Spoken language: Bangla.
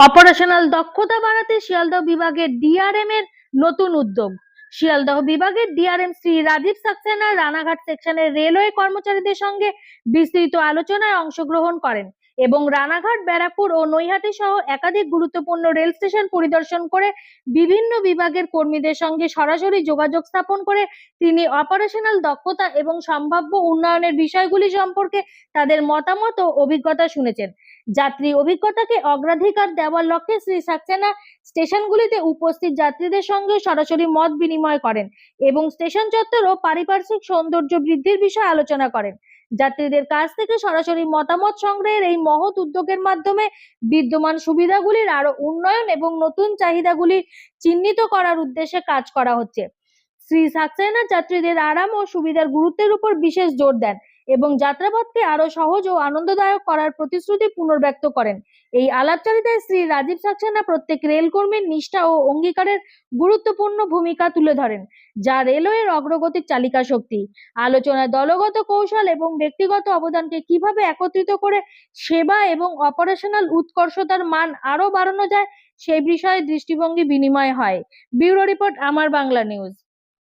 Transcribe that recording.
অপারেশনাল দক্ষতা বাড়াতে শিয়ালদহ বিভাগের ডিআরএম এর নতুন উদ্যোগ। শিয়ালদহ বিভাগের ডিআরএম শ্রী রাজীব সাক্সেনা রানাঘাট সেকশনের রেলওয়ে কর্মচারীদের সঙ্গে বিস্তৃত আলোচনায় অংশগ্রহণ করেন এবং রানাঘাট, ব্যারাকপুর ও নৈহাটি সহ একাধিক গুরুত্বপূর্ণ রেল স্টেশন পরিদর্শন করে বিভিন্ন বিভাগের কর্মীদের সঙ্গে সরাসরি যোগাযোগ স্থাপন করে তিনি অপারেশনাল দক্ষতা এবং সম্ভাব্য উন্নয়নের বিষয়গুলি সম্পর্কে তাদের মতামত ও অভিজ্ঞতা শুনেছেন। যাত্রী অভিজ্ঞতাকে অগ্রাধিকার দেওয়ার লক্ষ্যে শ্রী সাক্সেনা স্টেশনগুলিতে উপস্থিত যাত্রীদের সঙ্গে সরাসরি মত বিনিময় করেন এবং স্টেশন চত্বর ও পারিপার্শ্বিক সৌন্দর্য বৃদ্ধির বিষয়ে আলোচনা করেন। যাত্রীদের কাছ থেকে সরাসরি মতামত সংগ্রহের এই মহৎ উদ্যোগের মাধ্যমে বিদ্যমান সুবিধাগুলির আরো উন্নয়ন এবং নতুন চাহিদাগুলি চিহ্নিত করার উদ্দেশ্যে কাজ করা হচ্ছে। শ্রী সাক্সেনা যাত্রীদের আরাম ও সুবিধার গুরুত্বের উপর বিশেষ জোর দেন এবং যাত্রাপথকে আরো সহজ ও আনন্দদায়ক করার প্রতিশ্রুতি পুনর্ব্যক্ত করেন। এই আলাপচারিতায় শ্রী রাজীব সাক্সেনা প্রত্যেক রেলকর্মীর নিষ্ঠা ও অঙ্গীকারের গুরুত্বপূর্ণ ভূমিকা তুলে ধরেন, যা রেলওয়ের অগ্রগতির চালিকা শক্তি। আলোচনায় দলগত কৌশল এবং ব্যক্তিগত অবদানকে কিভাবে একত্রিত করে সেবা এবং অপারেশনাল উৎকর্ষতার মান আরো বাড়ানো যায় সেই বিষয়ে দৃষ্টিভঙ্গি বিনিময় হয়। ব্যুরো রিপোর্ট, আমার বাংলা নিউজ।